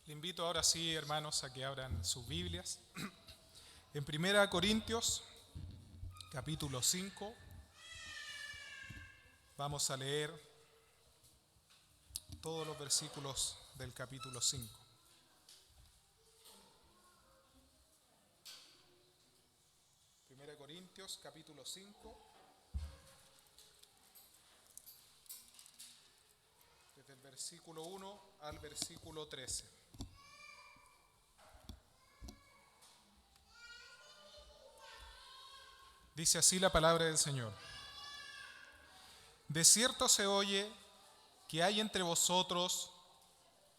Le invito ahora sí, hermanos, a que abran sus Biblias. En 1 Corintios, capítulo 5, vamos a leer todos los versículos del capítulo 5. Primera de Corintios, capítulo 5, desde el versículo 1 al versículo 13. Dice así la palabra del Señor. De cierto se oye que hay entre vosotros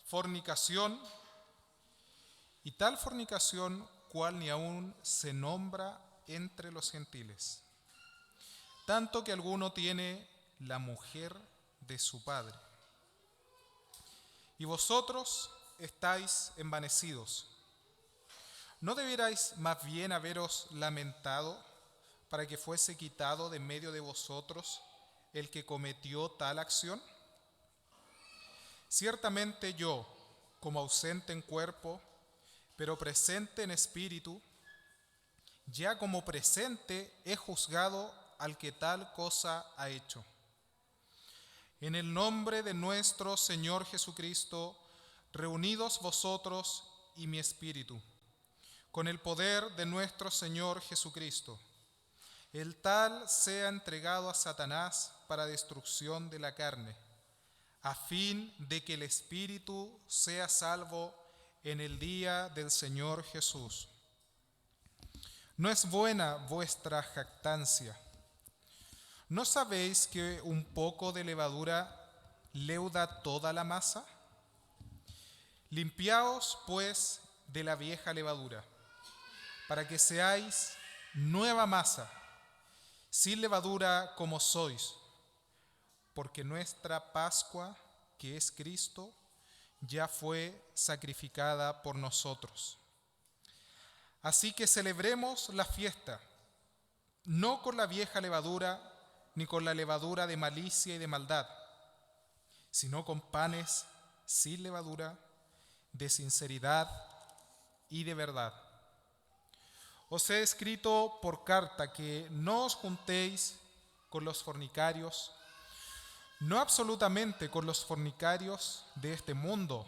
fornicación, y tal fornicación cual ni aún se nombra entre los gentiles, tanto que alguno tiene la mujer de su padre. Y vosotros estáis envanecidos. ¿No debierais más bien haberos lamentado para que fuese quitado de medio de vosotros el que cometió tal acción? Ciertamente yo, como ausente en cuerpo, pero presente en espíritu, ya como presente he juzgado al que tal cosa ha hecho. En el nombre de nuestro Señor Jesucristo, reunidos vosotros y mi espíritu, con el poder de nuestro Señor Jesucristo, el tal sea entregado a Satanás para destrucción de la carne, a fin de que el espíritu sea salvo en el día del Señor Jesús. No es buena vuestra jactancia. ¿No sabéis que un poco de levadura leuda toda la masa? Limpiaos, pues, de la vieja levadura, para que seáis nueva masa, sin levadura como sois, porque nuestra Pascua, que es Cristo, ya fue sacrificada por nosotros. Así que celebremos la fiesta, no con la vieja levadura, ni con la levadura de malicia y de maldad, sino con panes sin levadura, de sinceridad y de verdad. Os he escrito por carta que no os juntéis con los fornicarios, no absolutamente con los fornicarios de este mundo,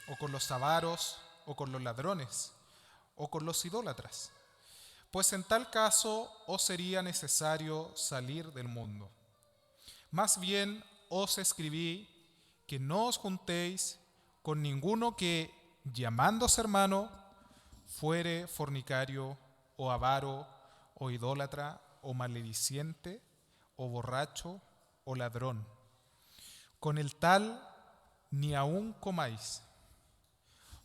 o con los avaros, o con los ladrones, o con los idólatras, pues en tal caso os sería necesario salir del mundo. Más bien os escribí que no os juntéis con ninguno que, llamándose hermano, fuere fornicario, o avaro, o idólatra, o malediciente, o borracho, o ladrón. Con el tal ni aun comáis.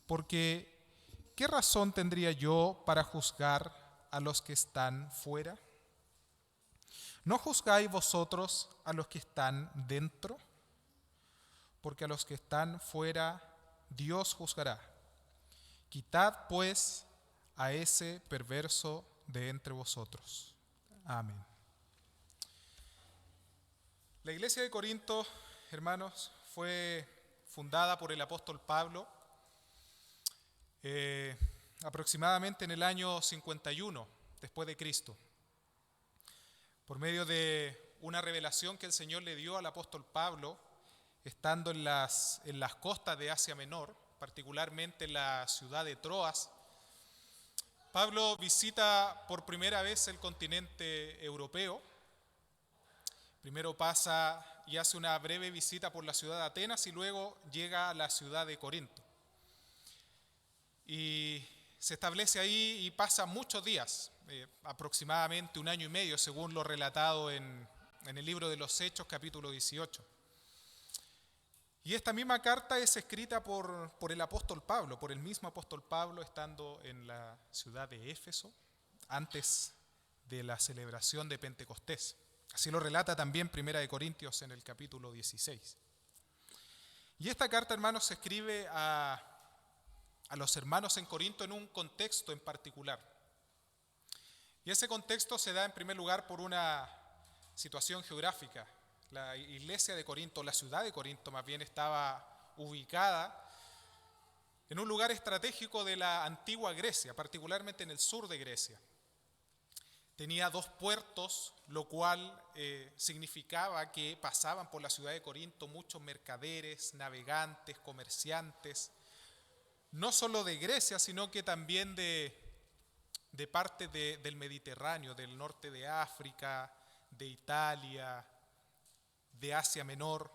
Porque, ¿qué razón tendría yo para juzgar a los que están fuera? ¿No juzgáis vosotros a los que están dentro? Porque a los que están fuera Dios juzgará. Quitad pues a ese perverso de entre vosotros. Amén. La iglesia de Corinto, hermanos, fue fundada por el apóstol Pablo aproximadamente en el año 51 después de Cristo, por medio de una revelación que el Señor le dio al apóstol Pablo, estando en las costas de Asia Menor, particularmente en la ciudad de Troas. Pablo visita por primera vez el continente europeo. Primero pasa y hace una breve visita por la ciudad de Atenas y luego llega a la ciudad de Corinto. Y se establece ahí y pasa muchos días, aproximadamente 1 año y medio, según lo relatado en el libro de los Hechos, capítulo 18. Y esta misma carta es escrita por el apóstol Pablo, por el mismo apóstol Pablo, estando en la ciudad de Éfeso, antes de la celebración de Pentecostés. Así lo relata también 1 Corintios en el capítulo 16. Y esta carta, hermanos, se escribe a los hermanos en Corinto en un contexto en particular. Y ese contexto se da en primer lugar por una situación geográfica. La iglesia de Corinto, la ciudad de Corinto más bien, estaba ubicada en un lugar estratégico de la antigua Grecia, particularmente en el sur de Grecia. Tenía 2 puertos, lo cual significaba que pasaban por la ciudad de Corinto muchos mercaderes, navegantes, comerciantes, no solo de Grecia, sino que también de parte del Mediterráneo, del norte de África, de Italia, de Asia Menor.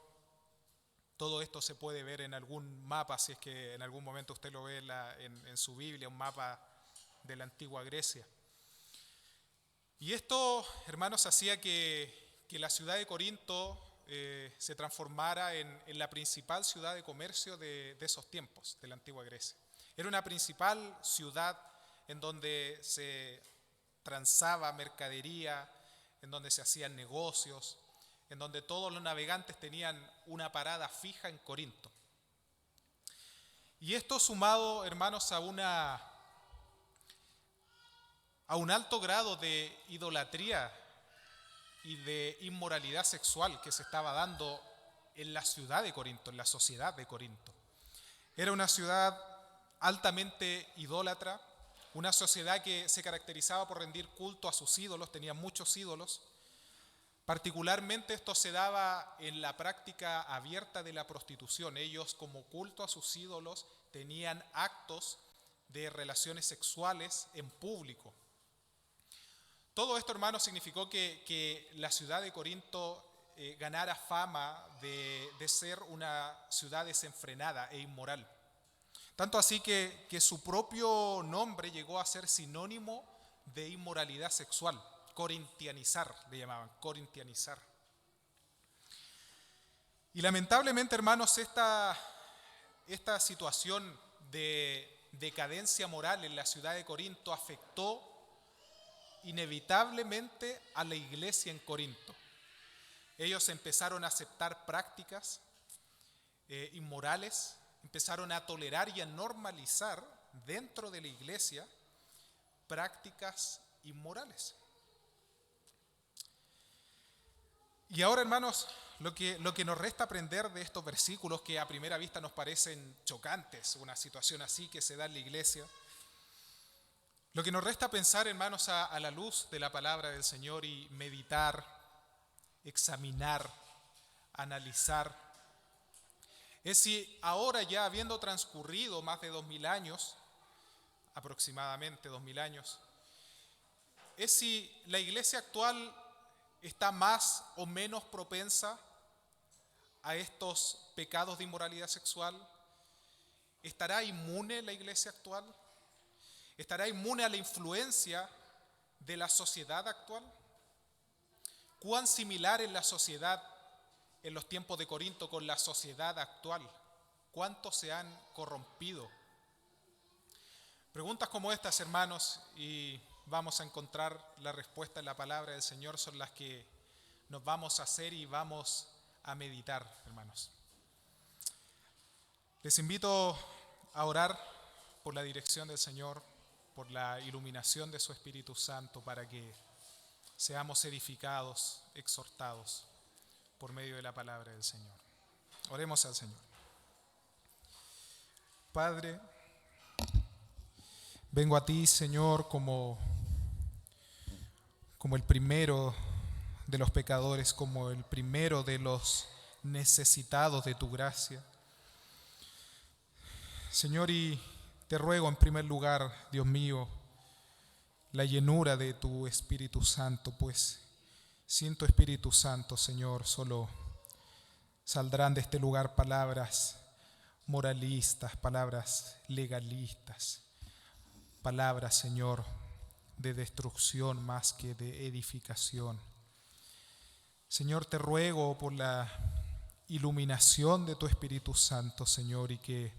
Todo esto se puede ver en algún mapa, si es que en algún momento usted lo ve en su Biblia, un mapa de la antigua Grecia. Y esto, hermanos, hacía que la ciudad de Corinto se transformara en la principal ciudad de comercio de esos tiempos, de la antigua Grecia. Era una principal ciudad en donde se transaba mercadería, en donde se hacían negocios, en donde todos los navegantes tenían una parada fija en Corinto. Y esto sumado, hermanos, a un alto grado de idolatría y de inmoralidad sexual que se estaba dando en la ciudad de Corinto, en la sociedad de Corinto. Era una ciudad altamente idólatra, una sociedad que se caracterizaba por rendir culto a sus ídolos, tenía muchos ídolos. Particularmente esto se daba en la práctica abierta de la prostitución. Ellos, como culto a sus ídolos, tenían actos de relaciones sexuales en público. Todo esto, hermanos, significó que la ciudad de Corinto ganara fama de ser una ciudad desenfrenada e inmoral. Tanto así que su propio nombre llegó a ser sinónimo de inmoralidad sexual. Corintianizar, le llamaban, corintianizar. Y lamentablemente, hermanos, esta situación de decadencia moral en la ciudad de Corinto afectó inevitablemente a la iglesia en Corinto. Ellos empezaron a aceptar prácticas inmorales, empezaron a tolerar y a normalizar dentro de la iglesia prácticas inmorales. Y ahora, hermanos, lo que nos resta aprender de estos versículos que a primera vista nos parecen chocantes, una situación así que se da en la iglesia, lo que nos resta pensar, hermanos, a la luz de la palabra del Señor y meditar, examinar, analizar, es si ahora, ya habiendo transcurrido más de 2000 años, aproximadamente 2000 años, es si la iglesia actual está más o menos propensa a estos pecados de inmoralidad sexual. ¿Estará inmune la iglesia actual? ¿Estará inmune a la influencia de la sociedad actual? ¿Cuán similar es la sociedad en los tiempos de Corinto con la sociedad actual? ¿Cuántos se han corrompido? Preguntas como estas, hermanos, y vamos a encontrar la respuesta en la palabra del Señor, son las que nos vamos a hacer y vamos a meditar, hermanos. Les invito a orar por la dirección del Señor, por la iluminación de su Espíritu Santo, para que seamos edificados, exhortados por medio de la palabra del Señor. Oremos al Señor. Padre, vengo a ti, Señor, como el primero de los pecadores, como el primero de los necesitados de tu gracia. Señor, y te ruego en primer lugar, Dios mío, la llenura de tu Espíritu Santo, pues sin tu Espíritu Santo, Señor, solo saldrán de este lugar palabras moralistas, palabras legalistas, palabras, Señor, de destrucción más que de edificación. Señor, te ruego por la iluminación de tu Espíritu Santo, Señor, y que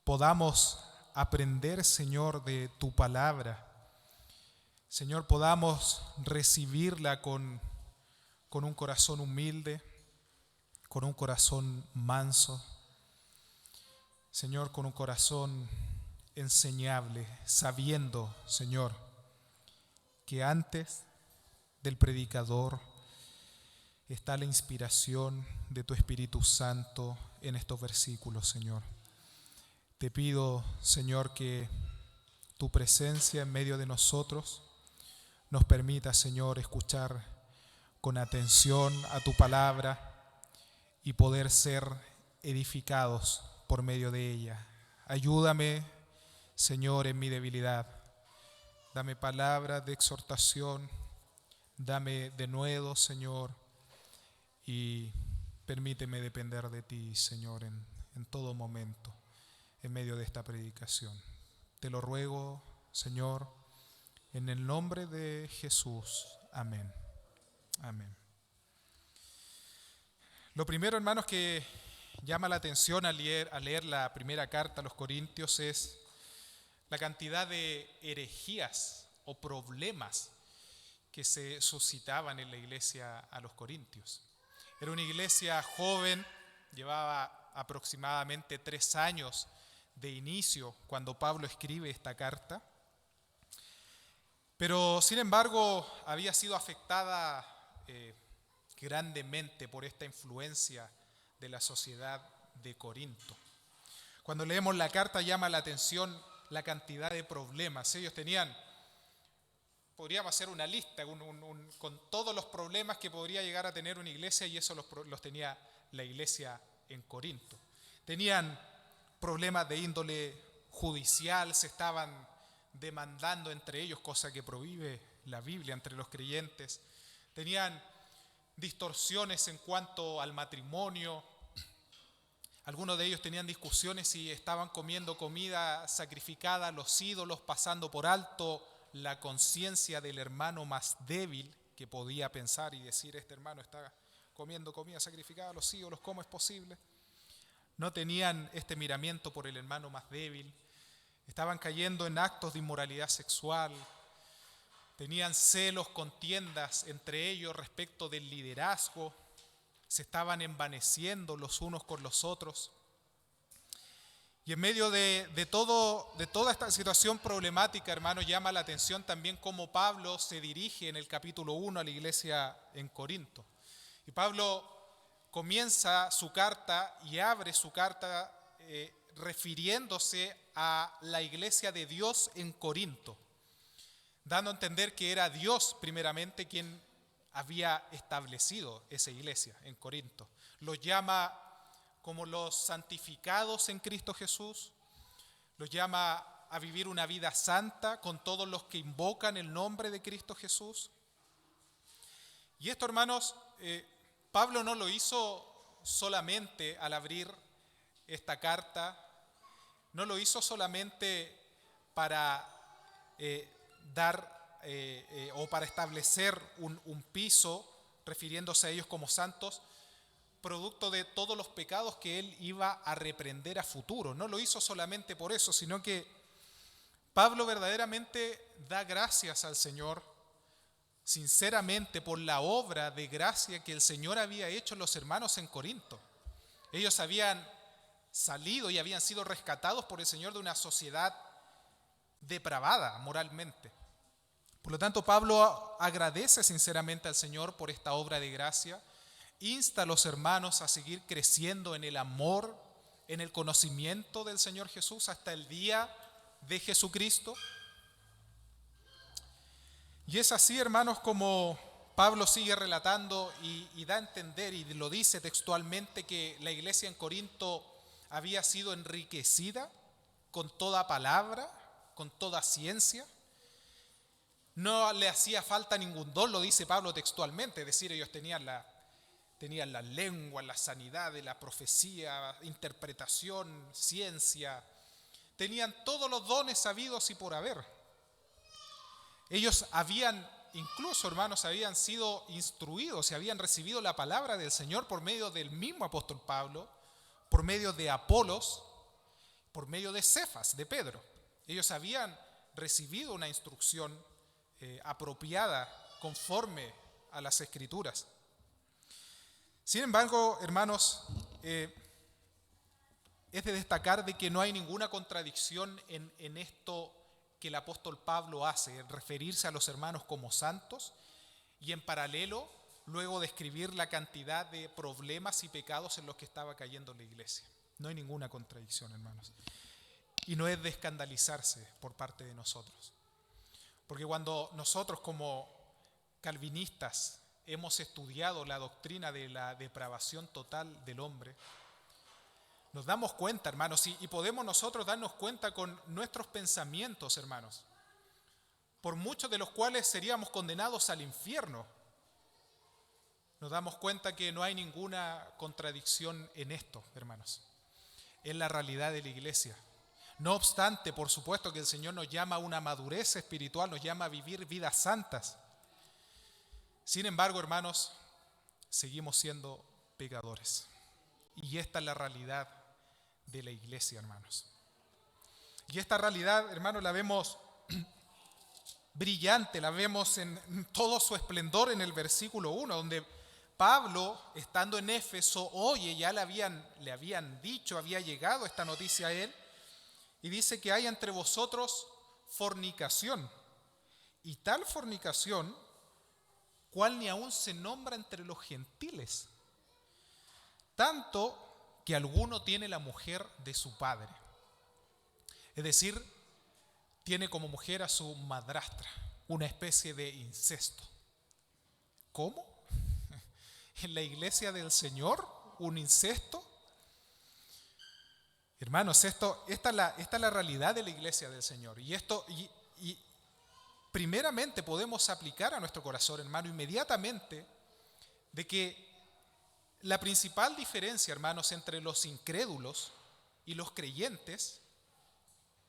podamos aprender, Señor, de tu palabra. Señor, podamos recibirla con un corazón humilde, con un corazón manso. Señor, con un corazón enseñable, sabiendo, Señor, que antes del predicador está la inspiración de tu Espíritu Santo en estos versículos, Señor. Te pido, Señor, que tu presencia en medio de nosotros nos permita, Señor, escuchar con atención a tu palabra y poder ser edificados por medio de ella. Ayúdame, Señor, en mi debilidad. Dame palabras de exhortación, dame denuedo, Señor, y permíteme depender de ti, Señor, en todo momento, en medio de esta predicación. Te lo ruego, Señor, en el nombre de Jesús. Amén. Amén. Lo primero, hermanos, que llama la atención al leer la primera carta a los Corintios es la cantidad de herejías o problemas que se suscitaban en la iglesia a los Corintios. Era una iglesia joven, llevaba aproximadamente 3 años de inicio cuando Pablo escribe esta carta, pero sin embargo había sido afectada grandemente por esta influencia de la sociedad de Corinto. Cuando leemos la carta llama la atención la cantidad de problemas. Ellos tenían, podríamos hacer una lista con todos los problemas que podría llegar a tener una iglesia, y eso los tenía la iglesia en Corinto. Tenían problemas de índole judicial, se estaban demandando entre ellos, cosa que prohíbe la Biblia entre los creyentes. Tenían distorsiones en cuanto al matrimonio. Algunos de ellos tenían discusiones si estaban comiendo comida sacrificada a los ídolos, pasando por alto la conciencia del hermano más débil que podía pensar y decir: este hermano está comiendo comida sacrificada a los ídolos, ¿cómo es posible? No tenían este miramiento por el hermano más débil, estaban cayendo en actos de inmoralidad sexual, tenían celos, contiendas entre ellos respecto del liderazgo, se estaban envaneciendo los unos con los otros. Y en medio de toda esta situación problemática, hermanos, llama la atención también cómo Pablo se dirige en el capítulo 1 a la iglesia en Corinto. Y Pablo comienza su carta y abre su carta refiriéndose a la iglesia de Dios en Corinto, dando a entender que era Dios primeramente quien había establecido esa iglesia en Corinto. Los llama como los santificados en Cristo Jesús, los llama a vivir una vida santa con todos los que invocan el nombre de Cristo Jesús. Y esto, hermanos, Pablo no lo hizo solamente al abrir esta carta, no lo hizo solamente para o para establecer un piso, refiriéndose a ellos como santos, producto de todos los pecados que él iba a reprender a futuro. No lo hizo solamente por eso, sino que Pablo verdaderamente da gracias al Señor, sinceramente, por la obra de gracia que el Señor había hecho en los hermanos en Corinto. Ellos habían salido y habían sido rescatados por el Señor de una sociedad depravada moralmente. Por lo tanto, Pablo agradece sinceramente al Señor por esta obra de gracia, insta a los hermanos a seguir creciendo en el amor, en el conocimiento del Señor Jesús hasta el día de Jesucristo. Y es así, hermanos, como Pablo sigue relatando y da a entender, y lo dice textualmente, que la iglesia en Corinto había sido enriquecida con toda palabra, con toda ciencia. No le hacía falta ningún don, lo dice Pablo textualmente, es decir, ellos tenían la lengua, la sanidad, la profecía, interpretación, ciencia, tenían todos los dones sabidos y por haber. Ellos habían, incluso, hermanos, habían sido instruidos y habían recibido la palabra del Señor por medio del mismo apóstol Pablo, por medio de Apolos, por medio de Cefas, de Pedro. Ellos habían recibido una instrucción apropiada conforme a las Escrituras. Sin embargo, hermanos, es de destacar de que no hay ninguna contradicción en esto que el apóstol Pablo hace, en referirse a los hermanos como santos y en paralelo luego describir la cantidad de problemas y pecados en los que estaba cayendo la iglesia. No hay ninguna contradicción, hermanos. y no es de escandalizarse por parte de nosotros. Porque cuando nosotros como calvinistas hemos estudiado la doctrina de la depravación total del hombre, nos damos cuenta, hermanos, y podemos nosotros darnos cuenta con nuestros pensamientos, hermanos, por muchos de los cuales seríamos condenados al infierno. Nos damos cuenta que no hay ninguna contradicción en esto, hermanos. Es la realidad de la iglesia. No obstante, por supuesto que el Señor nos llama a una madurez espiritual, nos llama a vivir vidas santas. Sin embargo, hermanos, seguimos siendo pecadores. Y esta es la realidad de la iglesia, hermanos. Y esta realidad, hermanos, la vemos brillante, la vemos en todo su esplendor en el versículo 1, donde Pablo, estando en Éfeso, oye, ya le habían dicho, había llegado esta noticia a él, y dice que hay entre vosotros fornicación, y tal fornicación, cual ni aún se nombra entre los gentiles, tanto que alguno tiene la mujer de su padre. Es decir, tiene como mujer a su madrastra, una especie de incesto. ¿Cómo? ¿En la iglesia del Señor un incesto? Hermanos, esta es la realidad de la iglesia del Señor. Y primeramente podemos aplicar a nuestro corazón, hermano, inmediatamente, de que la principal diferencia, hermanos, entre los incrédulos y los creyentes,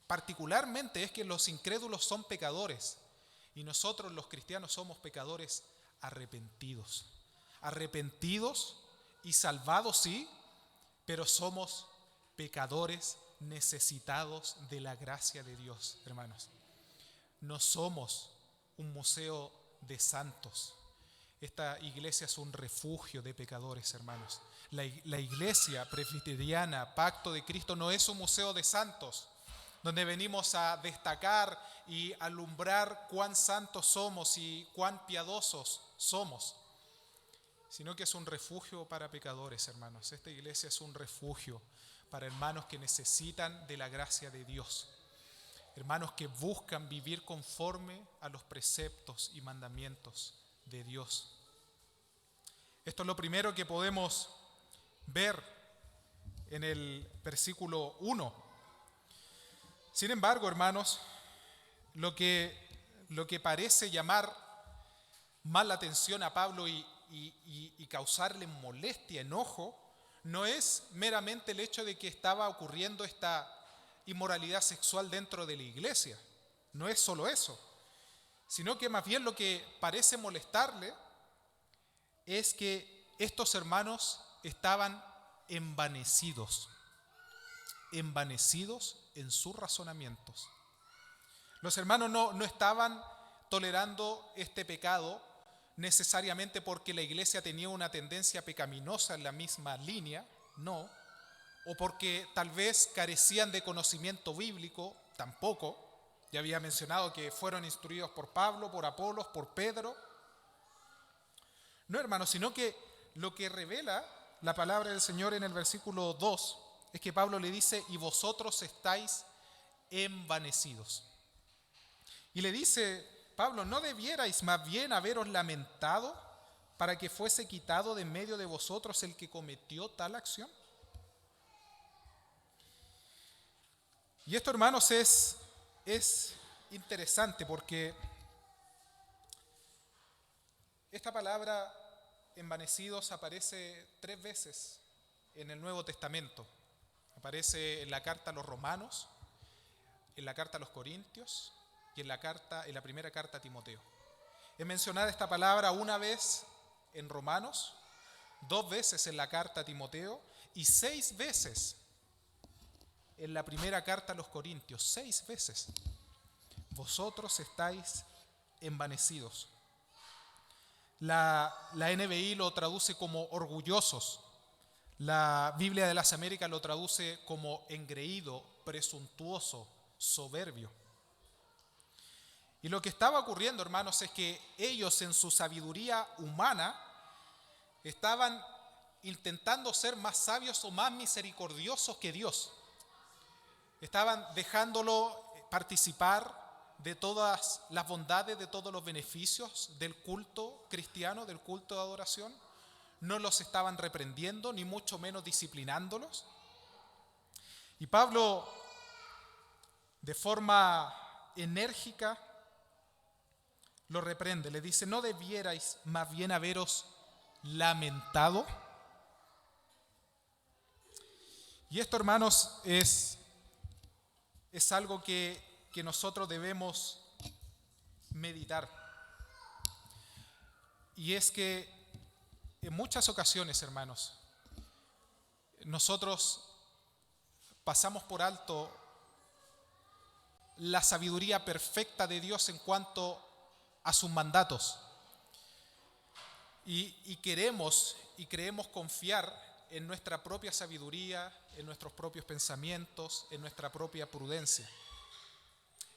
particularmente es que los incrédulos son pecadores y nosotros los cristianos somos pecadores arrepentidos. Arrepentidos y salvados, sí, pero somos pecadores necesitados de la gracia de Dios, hermanos. No somos un museo de santos. Esta iglesia es un refugio de pecadores, hermanos. La iglesia presbiteriana, Pacto de Cristo, no es un museo de santos, donde venimos a destacar y alumbrar cuán santos somos y cuán piadosos somos, sino que es un refugio para pecadores, hermanos. Esta iglesia es un refugio para hermanos que necesitan de la gracia de Dios, hermanos que buscan vivir conforme a los preceptos y mandamientos de Dios. Esto es lo primero que podemos ver en el versículo 1. Sin embargo, hermanos, lo que parece llamar más la atención a Pablo y causarle molestia, enojo, no es meramente el hecho de que estaba ocurriendo esta inmoralidad sexual dentro de la iglesia. No es solo eso, sino que más bien lo que parece molestarle es que estos hermanos estaban envanecidos en sus razonamientos. Los hermanos no estaban tolerando este pecado necesariamente porque la iglesia tenía una tendencia pecaminosa en la misma línea, no, o porque tal vez carecían de conocimiento bíblico, tampoco. Ya había mencionado que fueron instruidos por Pablo, por Apolos, por Pedro. No, hermanos, sino que lo que revela la palabra del Señor en el versículo 2 es que Pablo le dice, y vosotros estáis envanecidos. Y le dice Pablo, ¿no debierais más bien haberos lamentado para que fuese quitado de medio de vosotros el que cometió tal acción? Y esto, hermanos, es interesante porque esta palabra envanecidos aparece 3 veces en el Nuevo Testamento. Aparece en la carta a los Romanos, en la carta a los Corintios y en la primera carta a Timoteo. Es mencionada esta palabra una vez en Romanos, 2 veces en la carta a Timoteo y 6 veces en la primera carta a los Corintios. 6 veces. Vosotros estáis envanecidos. La NBI lo traduce como orgullosos. La Biblia de las Américas lo traduce como engreído, presuntuoso, soberbio. Y lo que estaba ocurriendo, hermanos, es que ellos en su sabiduría humana estaban intentando ser más sabios o más misericordiosos que Dios. estaban dejándolo participar de todas las bondades, de todos los beneficios del culto cristiano, del culto de adoración. No los estaban reprendiendo, ni mucho menos disciplinándolos. Y Pablo, de forma enérgica, lo reprende. Le dice: ¿no debierais más bien haberos lamentado? Y esto, hermanos, es algo que nosotros debemos meditar. Y es que en muchas ocasiones, hermanos, nosotros pasamos por alto la sabiduría perfecta de Dios en cuanto a sus mandatos. Y queremos y creemos confiar en nuestra propia sabiduría, en nuestros propios pensamientos, en nuestra propia prudencia.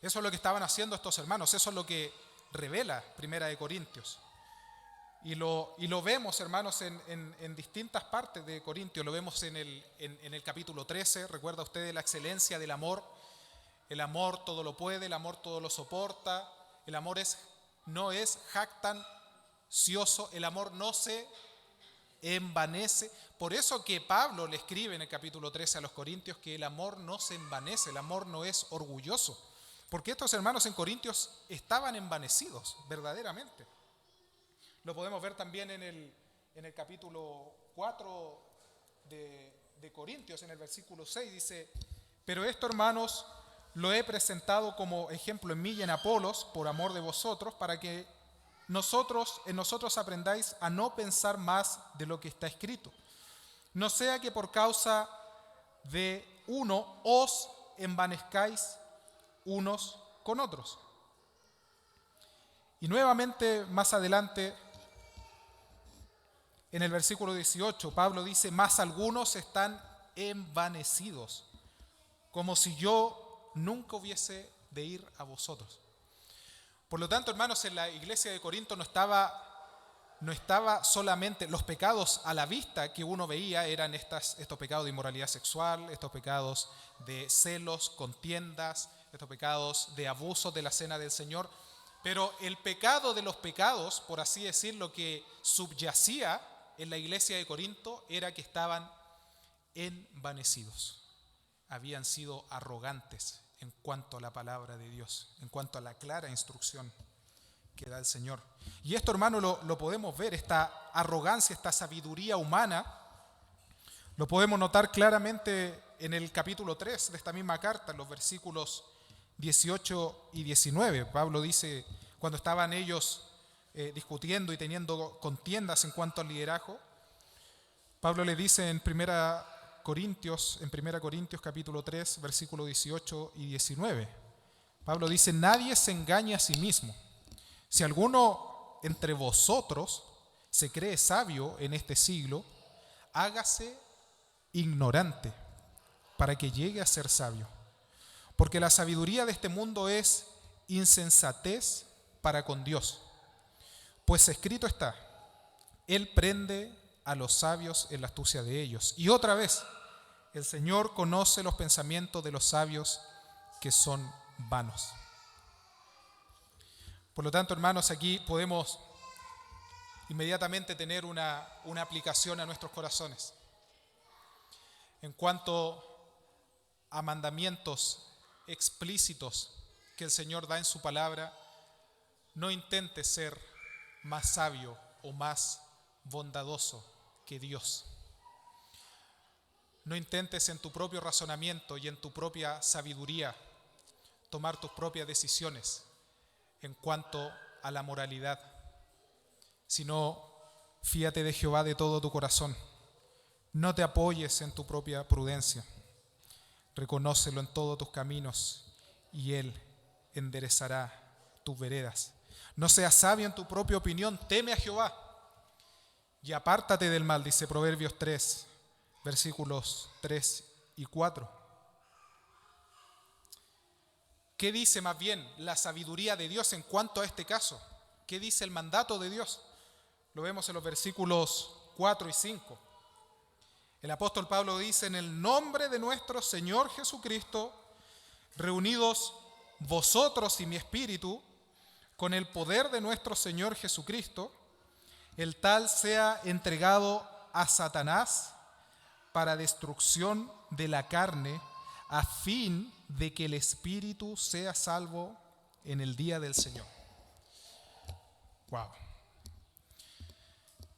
Eso es lo que estaban haciendo estos hermanos, eso es lo que revela Primera de Corintios. Y lo vemos, hermanos, en distintas partes de Corintios. Lo vemos en el capítulo 13. Recuerda usted la excelencia del amor. El amor todo lo puede, el amor todo lo soporta. El amor no es jactancioso, el amor no se envanece. Por eso que Pablo le escribe en el capítulo 13 a los Corintios que el amor no se envanece, el amor no es orgulloso. Porque estos hermanos en Corintios estaban envanecidos, verdaderamente. Lo podemos ver también en el capítulo 4 de Corintios, en el versículo 6, dice: pero esto, hermanos, lo he presentado como ejemplo en mí y en Apolos, por amor de vosotros, para que en nosotros aprendáis a no pensar más de lo que está escrito. No sea que por causa de uno os envanezcáis unos con otros. Y nuevamente más adelante, en el versículo 18, Pablo dice: mas algunos están envanecidos, como si yo nunca hubiese de ir a vosotros. Por lo tanto, hermanos, en la iglesia de Corinto no estaba solamente los pecados a la vista que uno veía, eran estos pecados de inmoralidad sexual, estos pecados de celos, contiendas, estos pecados de abuso de la cena del Señor. Pero el pecado de los pecados, por así decirlo, que subyacía en la iglesia de Corinto era que estaban envanecidos. Habían sido arrogantes en cuanto a la palabra de Dios, en cuanto a la clara instrucción que da el Señor. Y esto, hermano, lo podemos ver, esta arrogancia, esta sabiduría humana, lo podemos notar claramente en el capítulo 3 de esta misma carta, en los versículos 18 y 19. Pablo dice, cuando estaban ellos discutiendo y teniendo contiendas en cuanto al liderazgo, Pablo le dice en 1 Corintios capítulo 3, versículos 18 y 19. Pablo dice: nadie se engañe a sí mismo. Si alguno entre vosotros se cree sabio en este siglo, hágase ignorante para que llegue a ser sabio. Porque la sabiduría de este mundo es insensatez para con Dios. Pues escrito está: Él prende a los sabios en la astucia de ellos. Y otra vez, el Señor conoce los pensamientos de los sabios, que son vanos. Por lo tanto, hermanos, aquí podemos inmediatamente tener una aplicación a nuestros corazones. En cuanto a mandamientos explícitos que el Señor da en su palabra, no intentes ser más sabio o más bondadoso que Dios. No intentes en tu propio razonamiento y en tu propia sabiduría tomar tus propias decisiones en cuanto a la moralidad, sino fíate de Jehová de todo tu corazón. No te apoyes en tu propia prudencia. Reconócelo en todos tus caminos y Él enderezará tus veredas. No seas sabio en tu propia opinión, teme a Jehová y apártate del mal, dice Proverbios 3, versículos 3 y 4. ¿Qué dice más bien la sabiduría de Dios en cuanto a este caso? ¿Qué dice el mandato de Dios? Lo vemos en los versículos 4 y 5. El apóstol Pablo dice: en el nombre de nuestro Señor Jesucristo, reunidos vosotros y mi espíritu, con el poder de nuestro Señor Jesucristo, el tal sea entregado a Satanás para destrucción de la carne, a fin de que el espíritu sea salvo en el día del Señor. Wow.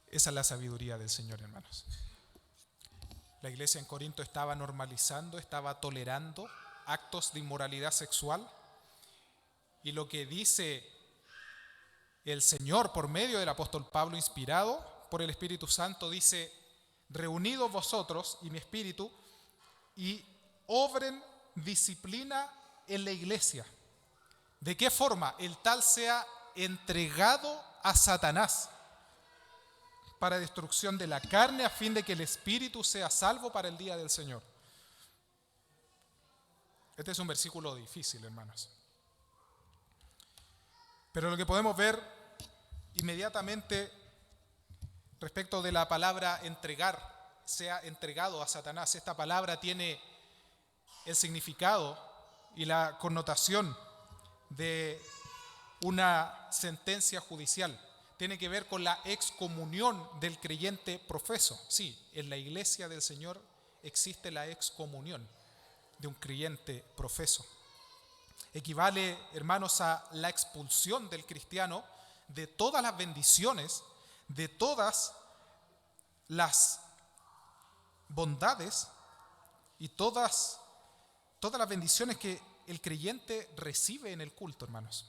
Esa es la sabiduría del Señor, hermanos. La iglesia en Corinto estaba normalizando, estaba tolerando actos de inmoralidad sexual, y lo que dice el Señor por medio del apóstol Pablo, inspirado por el Espíritu Santo, dice: reunidos vosotros y mi espíritu, y obren disciplina en la iglesia. ¿De qué forma? El tal sea entregado a Satanás para destrucción de la carne, a fin de que el espíritu sea salvo para el día del Señor. Este es un versículo difícil, hermanos. Pero lo que podemos ver inmediatamente respecto de la palabra entregar, sea entregado a Satanás, esta palabra tiene el significado y la connotación de una sentencia judicial. Tiene que ver con la excomunión del creyente profeso. Sí, en la iglesia del Señor existe la excomunión de un creyente profeso. Equivale, hermanos, a la expulsión del cristiano de todas las bendiciones, de todas las bondades y todas las bendiciones que el creyente recibe en el culto, hermanos.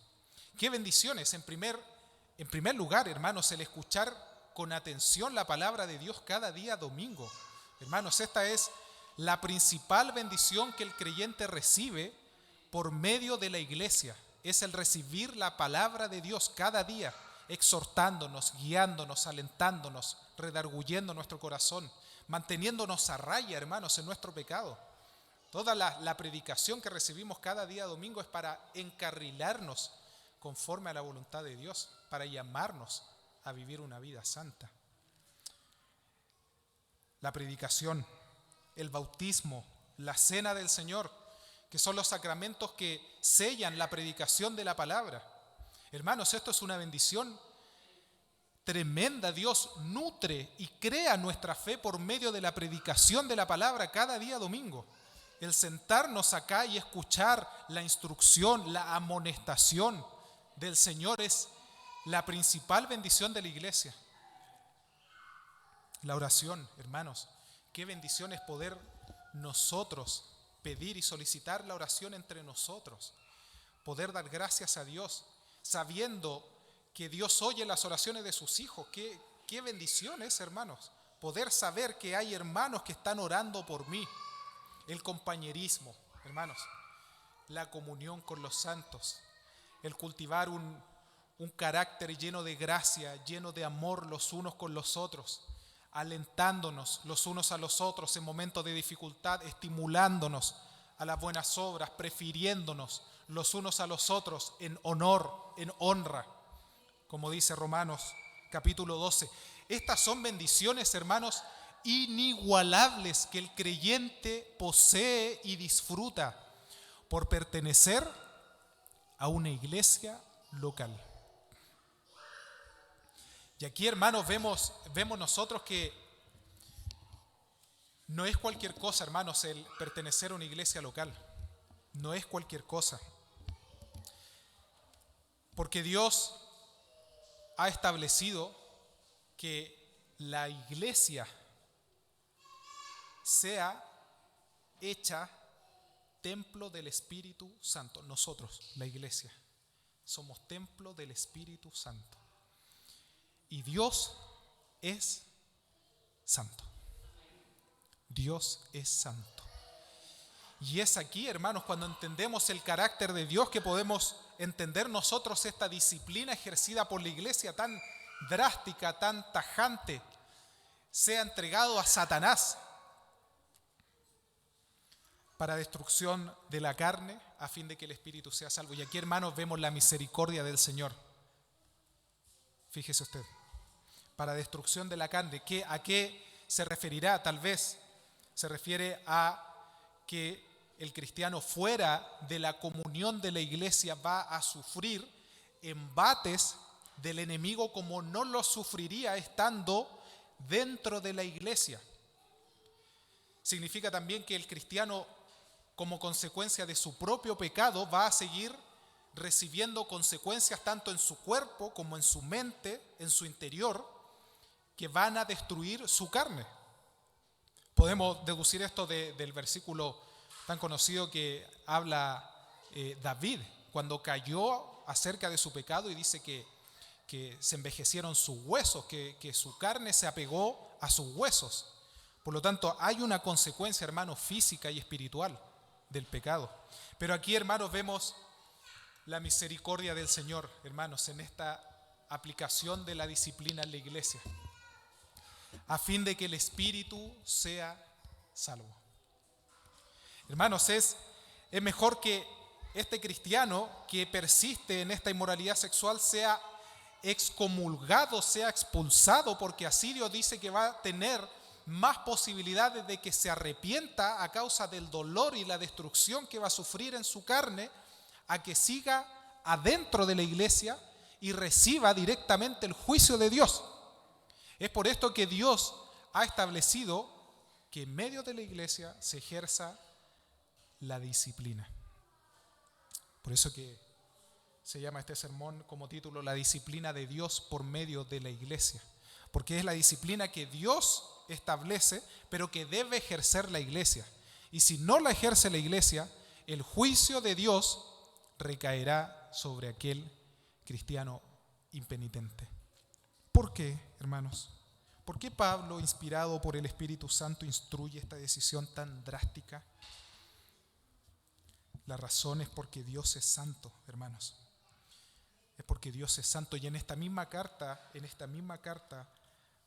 ¿Qué bendiciones? En primer lugar, hermanos, el escuchar con atención la palabra de Dios cada día domingo. Hermanos, esta es la principal bendición que el creyente recibe por medio de la iglesia. Es el recibir la palabra de Dios cada día, exhortándonos, guiándonos, alentándonos, redarguyendo nuestro corazón, manteniéndonos a raya, hermanos, en nuestro pecado. Toda la predicación que recibimos cada día domingo es para encarrilarnos conforme a la voluntad de Dios, para llamarnos a vivir una vida santa. La predicación, el bautismo, la cena del Señor, que son los sacramentos que sellan la predicación de la palabra. Hermanos, esto es una bendición tremenda. Dios nutre y crea nuestra fe por medio de la predicación de la palabra cada día domingo. El sentarnos acá y escuchar la instrucción, la amonestación del Señor es la principal bendición de la iglesia. La oración, hermanos, qué bendición es poder nosotros pedir y solicitar la oración entre nosotros, poder dar gracias a Dios, sabiendo que Dios oye las oraciones de sus hijos. Qué bendición es, hermanos, poder saber que hay hermanos que están orando por mí. El compañerismo, hermanos, la comunión con los santos, el cultivar un carácter lleno de gracia, lleno de amor los unos con los otros, alentándonos los unos a los otros en momentos de dificultad, estimulándonos a las buenas obras, prefiriéndonos los unos a los otros en honor, en honra, como dice Romanos capítulo 12. Estas son bendiciones, hermanos, inigualables que el creyente posee y disfruta por pertenecer a una iglesia local. Y aquí, hermanos, vemos nosotros que no es cualquier cosa, hermanos, el pertenecer a una iglesia local. No es cualquier cosa. Porque Dios ha establecido que la iglesia sea hecha templo del Espíritu Santo. Nosotros, la iglesia, somos templo del Espíritu Santo. Y Dios es santo. Dios es santo. Y es aquí, hermanos, cuando entendemos el carácter de Dios, que podemos entender nosotros esta disciplina ejercida por la iglesia tan drástica, tan tajante, sea entregado a Satanás para destrucción de la carne, a fin de que el espíritu sea salvo. Y aquí, hermanos, vemos la misericordia del Señor. Fíjese usted, para destrucción de la carne. ¿A qué se referirá? Tal vez se refiere a que el cristiano fuera de la comunión de la iglesia va a sufrir embates del enemigo como no los sufriría estando dentro de la iglesia. Significa también que el cristiano, como consecuencia de su propio pecado, va a seguir recibiendo consecuencias tanto en su cuerpo como en su mente, en su interior, que van a destruir su carne. Podemos deducir esto del versículo tan conocido que habla David cuando cayó acerca de su pecado y dice que se envejecieron sus huesos, que su carne se apegó a sus huesos. Por lo tanto, hay una consecuencia, hermanos, física y espiritual del pecado. Pero aquí, hermanos, vemos la misericordia del Señor, hermanos, en esta aplicación de la disciplina en la iglesia, a fin de que el espíritu sea salvo. Hermanos, es mejor que este cristiano que persiste en esta inmoralidad sexual sea excomulgado, sea expulsado, porque así Dios dice que va a tener más posibilidades de que se arrepienta a causa del dolor y la destrucción que va a sufrir en su carne, a que siga adentro de la iglesia y reciba directamente el juicio de Dios. Es por esto que Dios ha establecido que en medio de la iglesia se ejerza la disciplina. Por eso que se llama este sermón como título La disciplina de Dios por medio de la iglesia. Porque es la disciplina que Dios establece, pero que debe ejercer la iglesia. Y si no la ejerce la iglesia, el juicio de Dios recaerá sobre aquel cristiano impenitente. ¿Por qué, hermanos? ¿Por qué Pablo, inspirado por el Espíritu Santo, instruye esta decisión tan drástica? La razón es porque Dios es santo, hermanos. Es porque Dios es santo. Y en esta misma carta,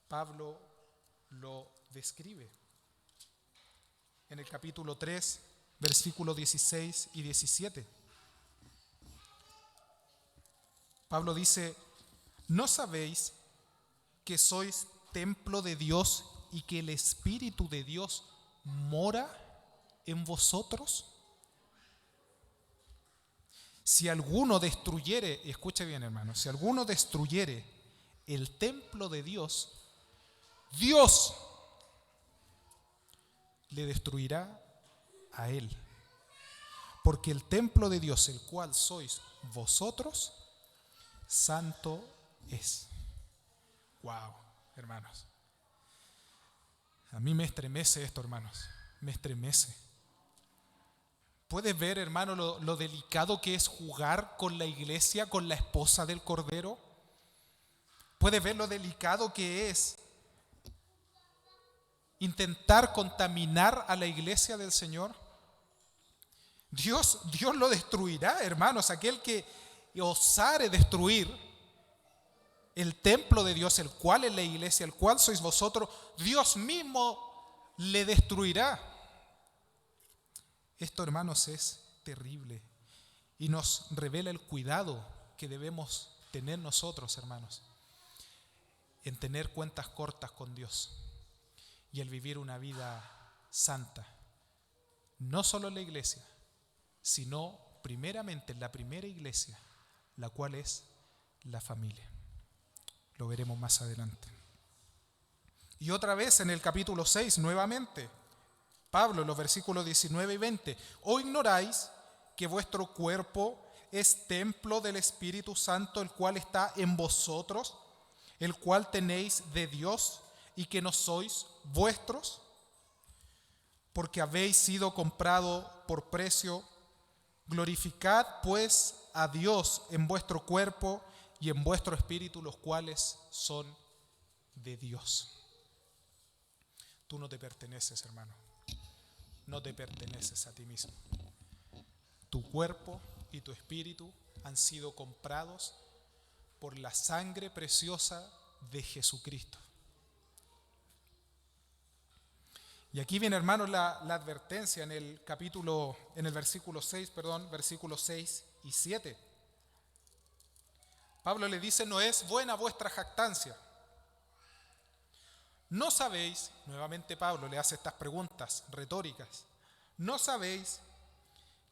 Pablo lo describe. En el capítulo 3, versículos 16 y 17. Pablo dice: ¿no sabéis que sois templo de Dios y que el Espíritu de Dios mora en vosotros? Si alguno destruyere, y escuche bien, hermano, si alguno destruyere el templo de Dios, Dios le destruirá a él. Porque el templo de Dios, el cual sois vosotros, santo es. Wow, hermanos. A mí me estremece esto, hermanos. Me estremece. ¿Puedes ver, hermano, lo delicado que es jugar con la iglesia, con la esposa del Cordero? ¿Puedes ver lo delicado que es intentar contaminar a la iglesia del Señor? Dios lo destruirá, hermanos. Aquel que osare destruir el templo de Dios, el cual es la iglesia, el cual sois vosotros, Dios mismo le destruirá. Esto, hermanos, es terrible y nos revela el cuidado que debemos tener nosotros, hermanos, en tener cuentas cortas con Dios y el vivir una vida santa, no solo en la iglesia, sino primeramente en la primera iglesia, la cual es la familia. Lo veremos más adelante. Y otra vez en el capítulo 6, nuevamente, Pablo, en los versículos 19 y 20, ¿o ignoráis que vuestro cuerpo es templo del Espíritu Santo, el cual está en vosotros, el cual tenéis de Dios, y que no sois vuestros? Porque habéis sido comprado por precio. Glorificad pues a Dios en vuestro cuerpo y en vuestro espíritu, los cuales son de Dios. Tú no te perteneces, hermano. No te perteneces a ti mismo. Tu cuerpo y tu espíritu han sido comprados por la sangre preciosa de Jesucristo. Y aquí viene, hermanos, la advertencia en el versículo 6, versículos 6 y 7. Pablo le dice: no es buena vuestra jactancia. ¿No sabéis? Nuevamente Pablo le hace estas preguntas retóricas. ¿No sabéis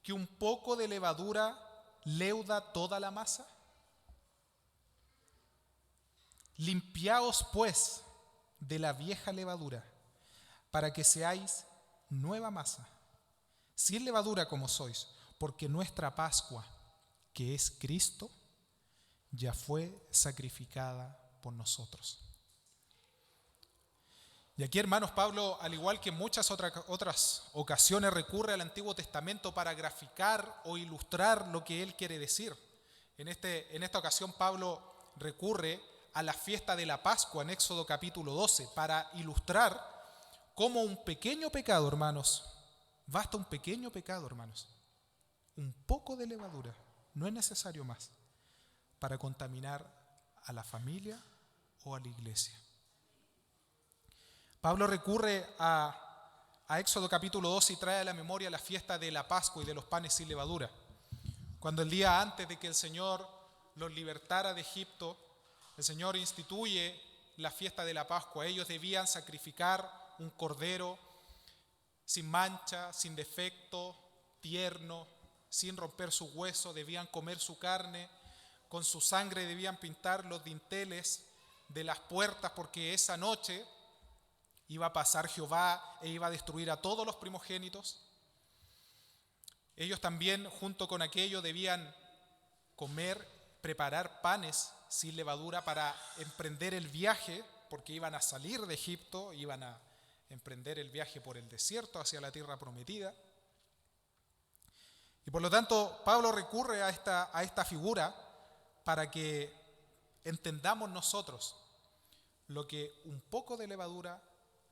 que un poco de levadura leuda toda la masa? Limpiaos pues de la vieja levadura, para que seáis nueva masa, sin levadura como sois, porque nuestra Pascua, que es Cristo, ya fue sacrificada por nosotros. Y aquí, hermanos, Pablo, al igual que en muchas otras ocasiones, recurre al Antiguo Testamento para graficar o ilustrar lo que él quiere decir. En esta ocasión, Pablo recurre a la fiesta de la Pascua en Éxodo capítulo 12 para ilustrar cómo un pequeño pecado, hermanos, basta un pequeño pecado, hermanos, un poco de levadura, no es necesario más, para contaminar a la familia o a la iglesia. Pablo recurre a Éxodo capítulo 12 y trae a la memoria la fiesta de la Pascua y de los panes sin levadura. Cuando el día antes de que el Señor los libertara de Egipto, el Señor instituye la fiesta de la Pascua. Ellos debían sacrificar un cordero sin mancha, sin defecto, tierno, sin romper su hueso, debían comer su carne, con su sangre debían pintar los dinteles de las puertas, porque esa noche iba a pasar Jehová e iba a destruir a todos los primogénitos. Ellos también, junto con aquello, debían preparar panes sin levadura para emprender el viaje, porque iban a salir de Egipto, iban a emprender el viaje por el desierto hacia la tierra prometida. Y por lo tanto, Pablo recurre a esta figura para que entendamos nosotros lo que un poco de levadura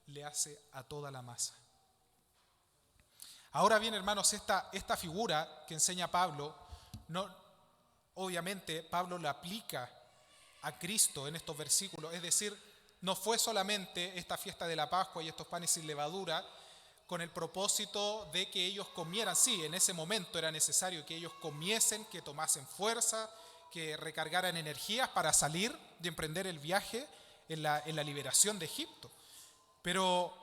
le hace a toda la masa. Ahora bien, hermanos, esta figura que enseña Pablo, obviamente Pablo la aplica a Cristo en estos versículos, es decir, no fue solamente esta fiesta de la Pascua y estos panes sin levadura con el propósito de que ellos comieran. Sí, en ese momento era necesario que ellos comiesen, que tomasen fuerza, que recargaran energías para salir y emprender el viaje en la liberación de Egipto. Pero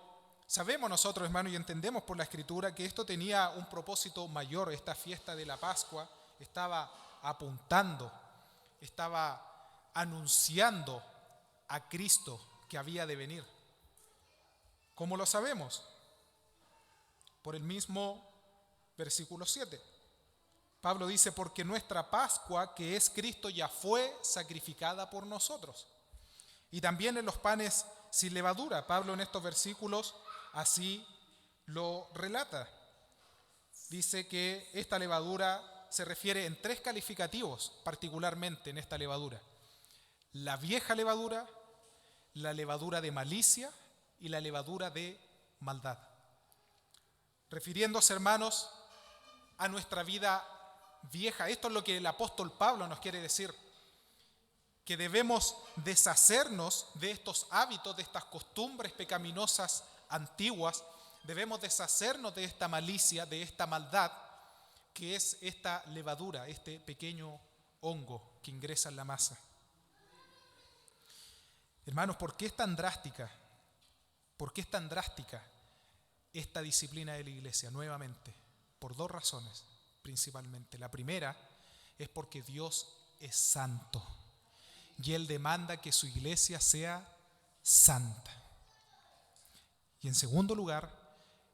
sabemos nosotros, hermanos, y entendemos por la Escritura que esto tenía un propósito mayor. Esta fiesta de la Pascua estaba apuntando, estaba anunciando a Cristo que había de venir. ¿Cómo lo sabemos? Por el mismo versículo 7. Pablo dice, porque nuestra Pascua, que es Cristo, ya fue sacrificada por nosotros. Y también en los panes sin levadura, Pablo en estos versículos así lo relata. Dice que esta levadura se refiere en tres calificativos, particularmente en esta levadura: la vieja levadura, la levadura de malicia y la levadura de maldad. Refiriéndose, hermanos, a nuestra vida vieja. Esto es lo que el apóstol Pablo nos quiere decir, que debemos deshacernos de estos hábitos, de estas costumbres pecaminosas antiguas. Debemos deshacernos de esta malicia, de esta maldad, que es esta levadura, este pequeño hongo que ingresa en la masa. Hermanos, ¿por qué es tan drástica? ¿Por qué es tan drástica esta disciplina de la iglesia? Nuevamente, por dos razones principalmente. La primera es porque Dios es santo y Él demanda que su iglesia sea santa. Y en segundo lugar,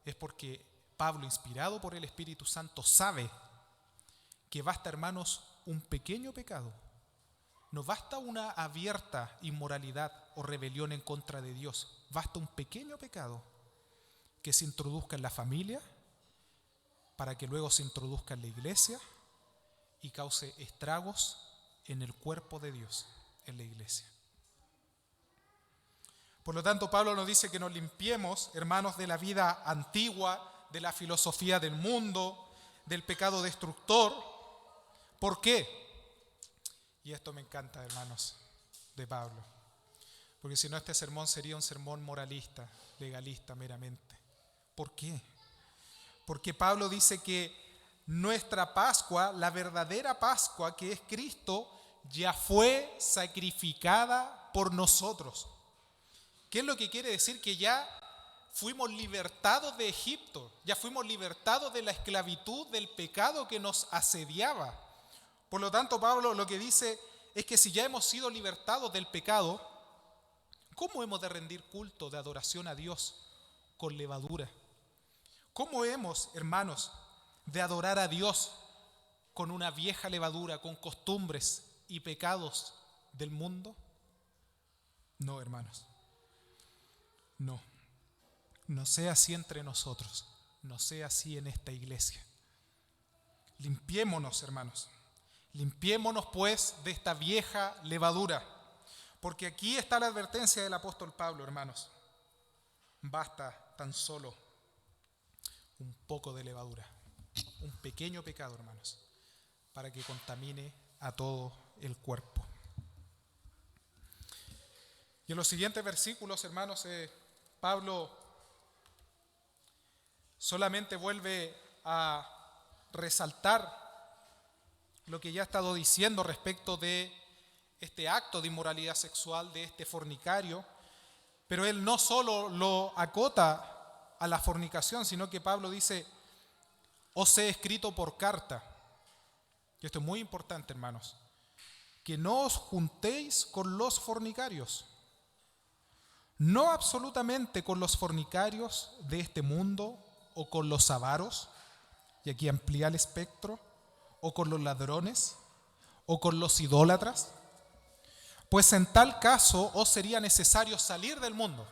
es porque Pablo, inspirado por el Espíritu Santo, sabe que basta, hermanos, un pequeño pecado. No basta una abierta inmoralidad o rebelión en contra de Dios. Basta un pequeño pecado que se introduzca en la familia para que luego se introduzca en la iglesia y cause estragos en el cuerpo de Dios, en la iglesia. Por lo tanto, Pablo nos dice que nos limpiemos, hermanos, de la vida antigua, de la filosofía del mundo, del pecado destructor. ¿Por qué? Y esto me encanta, hermanos, de Pablo, porque si no, este sermón sería un sermón moralista, legalista meramente. ¿Por qué? Porque Pablo dice que nuestra Pascua, la verdadera Pascua, que es Cristo, ya fue sacrificada por nosotros. ¿Qué es lo que quiere decir? Que ya fuimos libertados de Egipto, ya fuimos libertados de la esclavitud del pecado que nos asediaba. Por lo tanto, Pablo lo que dice es que si ya hemos sido libertados del pecado, ¿cómo hemos de rendir culto de adoración a Dios con levadura? ¿Cómo hemos, hermanos, de adorar a Dios con una vieja levadura, con costumbres y pecados del mundo? No, hermanos, no. No sea así entre nosotros, no sea así en esta iglesia. Limpiémonos, hermanos, limpiémonos pues de esta vieja levadura, porque aquí está la advertencia del apóstol Pablo, hermanos. Basta tan solo un poco de levadura, un pequeño pecado, hermanos, para que contamine a todo el cuerpo. Y en los siguientes versículos, hermanos, Pablo solamente vuelve a resaltar lo que ya ha estado diciendo respecto de este acto de inmoralidad sexual, de este fornicario, pero él no solo lo acota a la fornicación, sino que Pablo dice: os he escrito por carta, y esto es muy importante, hermanos, que no os juntéis con los fornicarios, no absolutamente con los fornicarios de este mundo, o con los avaros, y aquí amplía el espectro, o con los ladrones, o con los idólatras, pues en tal caso os sería necesario salir del mundo.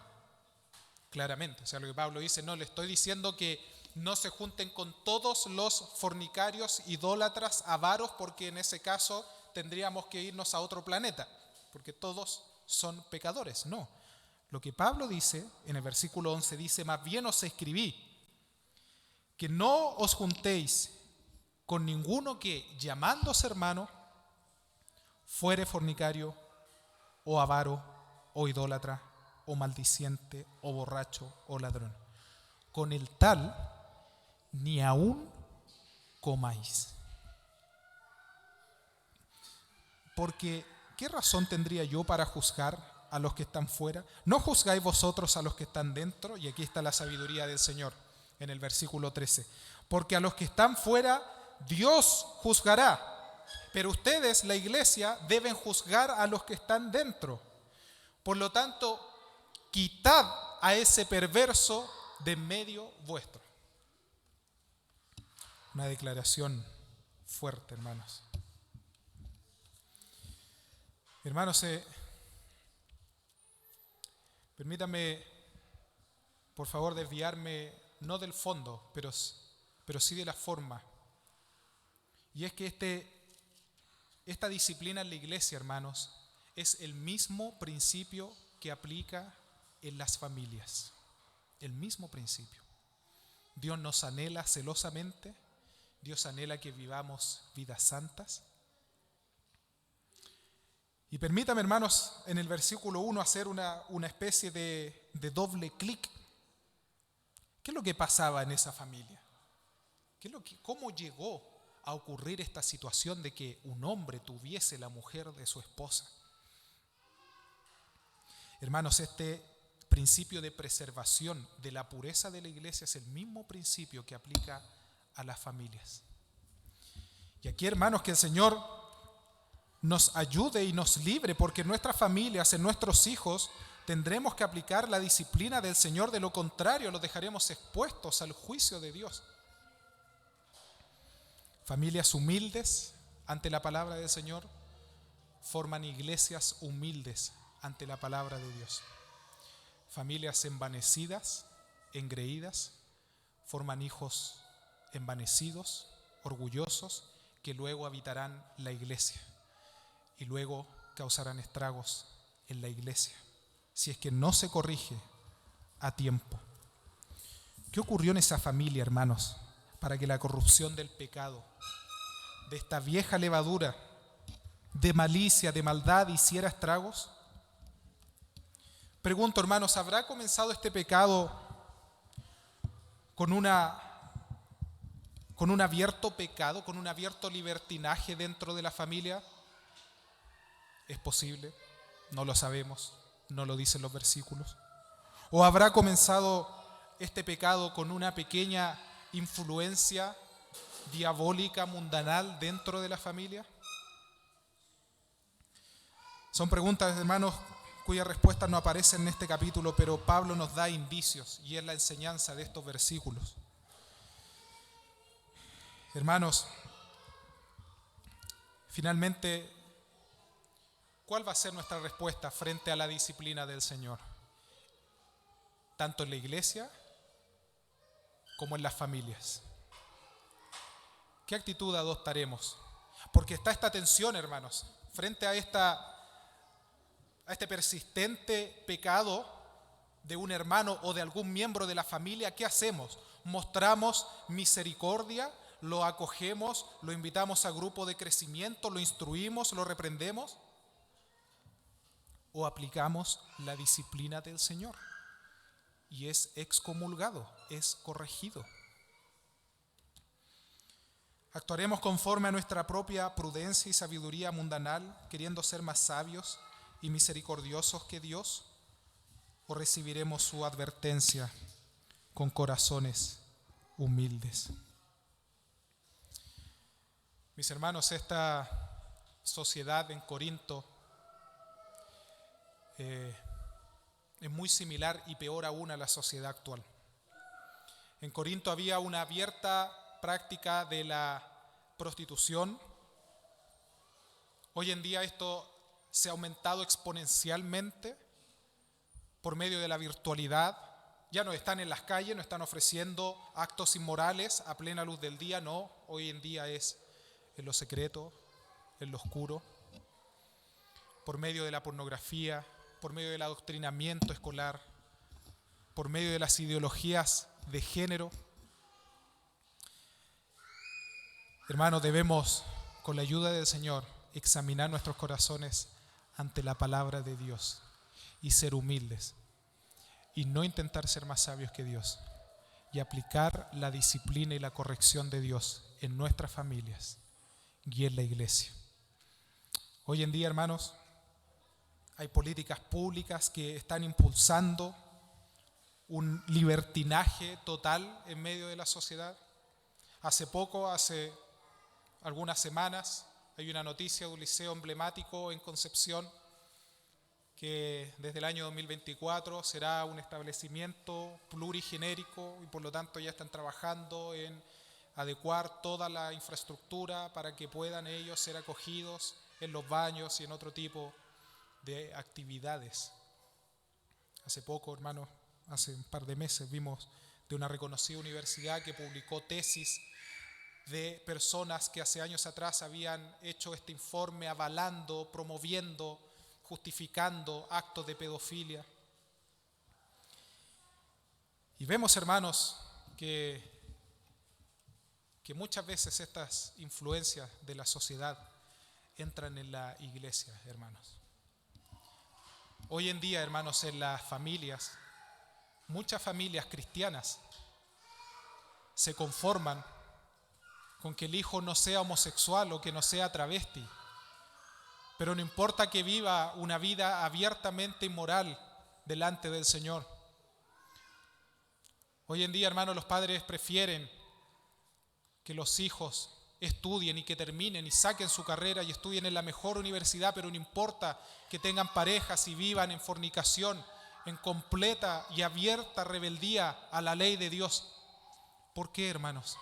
Claramente, o sea, lo que Pablo dice, no le estoy diciendo que no se junten con todos los fornicarios, idólatras, avaros, porque en ese caso tendríamos que irnos a otro planeta, porque todos son pecadores. No, lo que Pablo dice en el versículo 11 dice: más bien os escribí que no os juntéis con ninguno que, llamándose hermano, fuere fornicario, o avaro, o idólatra, o maldiciente, o borracho, o ladrón. Con el tal, ni aún comáis. Porque, ¿qué razón tendría yo para juzgar a los que están fuera? ¿No juzgáis vosotros a los que están dentro? Y aquí está la sabiduría del Señor. En el versículo 13, porque a los que están fuera Dios juzgará, pero ustedes, la iglesia, deben juzgar a los que están dentro. Por lo tanto, quitad a ese perverso de en medio vuestro. Una declaración fuerte, hermanos. Hermanos, permítanme, por favor, desviarme no del fondo, pero sí de la forma. Y es que esta disciplina en la iglesia, hermanos, es el mismo principio que aplica en las familias. El mismo principio. Dios nos anhela celosamente, Dios anhela que vivamos vidas santas. Y permítame, hermanos, en el versículo 1 hacer una especie de doble clic. ¿Qué es lo que pasaba en esa familia? ¿Cómo llegó a ocurrir esta situación de que un hombre tuviese la mujer de su esposa? Hermanos, este principio de preservación de la pureza de la iglesia es el mismo principio que aplica a las familias. Y aquí, hermanos, que el Señor nos ayude y nos libre, porque en nuestras familias, en nuestros hijos, tendremos que aplicar la disciplina del Señor, de lo contrario los dejaremos expuestos al juicio de Dios. Familias humildes ante la palabra del Señor forman iglesias humildes ante la palabra de Dios. Familias envanecidas, engreídas, forman hijos envanecidos, orgullosos, que luego habitarán la iglesia y luego causarán estragos en la iglesia, si es que no se corrige a tiempo. ¿Qué ocurrió en esa familia, hermanos, para que la corrupción del pecado, de esta vieja levadura, de malicia, de maldad, hiciera estragos? Pregunto, hermanos, ¿habrá comenzado este pecado con un abierto pecado, con un abierto libertinaje dentro de la familia? ¿Es posible? No lo sabemos, no lo dicen los versículos. ¿O habrá comenzado este pecado con una pequeña influencia diabólica, mundanal dentro de la familia? Son preguntas, hermanos, cuyas respuestas no aparecen en este capítulo, pero Pablo nos da indicios y es la enseñanza de estos versículos. Hermanos, finalmente, ¿cuál va a ser nuestra respuesta frente a la disciplina del Señor? Tanto en la iglesia como en las familias. ¿Qué actitud adoptaremos? Porque está esta tensión, hermanos, frente a este persistente pecado de un hermano o de algún miembro de la familia. ¿Qué hacemos? ¿Mostramos misericordia? ¿Lo acogemos? ¿Lo invitamos a grupo de crecimiento? ¿Lo instruimos? ¿Lo reprendemos? ¿O aplicamos la disciplina del Señor? Y es excomulgado, es corregido. ¿Actuaremos conforme a nuestra propia prudencia y sabiduría mundanal, queriendo ser más sabios y misericordiosos que Dios? ¿O recibiremos su advertencia con corazones humildes? Mis hermanos, esta sociedad en Corinto es muy similar y peor aún a la sociedad actual. En Corinto había una abierta práctica de la prostitución. Hoy en día esto se ha aumentado exponencialmente por medio de la virtualidad. Ya no están en las calles, no están ofreciendo actos inmorales a plena luz del día, no. Hoy en día es en lo secreto, en lo oscuro, por medio de la pornografía, por medio del adoctrinamiento escolar, por medio de las ideologías de género. Hermanos, debemos, con la ayuda del Señor, examinar nuestros corazones ante la palabra de Dios y ser humildes y no intentar ser más sabios que Dios y aplicar la disciplina y la corrección de Dios en nuestras familias y en la iglesia. Hoy en día, hermanos, hay políticas públicas que están impulsando un libertinaje total en medio de la sociedad. Hace algunas semanas, hay una noticia de un liceo emblemático en Concepción que desde el año 2024 será un establecimiento plurigenérico y por lo tanto ya están trabajando en adecuar toda la infraestructura para que puedan ellos ser acogidos en los baños y en otro tipo de actividades. Hace poco, hermanos, hace un par de meses vimos de una reconocida universidad que publicó tesis de personas que hace años atrás habían hecho este informe avalando, promoviendo, justificando actos de pedofilia. Y vemos, hermanos, que muchas veces estas influencias de la sociedad entran en la iglesia, hermanos. Hoy en día, hermanos, en las familias, muchas familias cristianas se conforman con que el hijo no sea homosexual o que no sea travesti, pero no importa que viva una vida abiertamente inmoral delante del Señor. Hoy en día, hermanos, los padres prefieren que los hijos estudien y que terminen y saquen su carrera y estudien en la mejor universidad, pero no importa que tengan parejas y vivan en fornicación, en completa y abierta rebeldía a la ley de Dios. ¿Por qué, hermanos?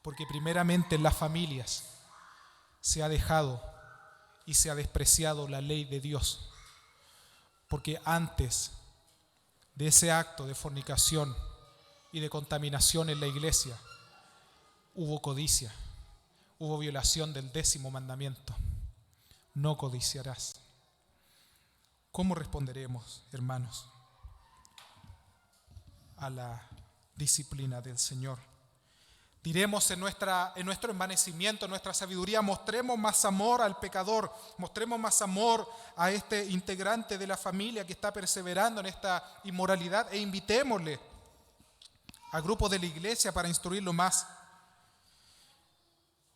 Porque primeramente en las familias se ha dejado y se ha despreciado la ley de Dios. Porque antes de ese acto de fornicación y de contaminación en la iglesia, hubo codicia, hubo violación del 10º mandamiento. No codiciarás. ¿Cómo responderemos, hermanos, a la disciplina del Señor? Diremos en nuestro envanecimiento, en nuestra sabiduría, mostremos más amor al pecador, mostremos más amor a este integrante de la familia que está perseverando en esta inmoralidad e invitémosle a grupos de la iglesia para instruirlo más.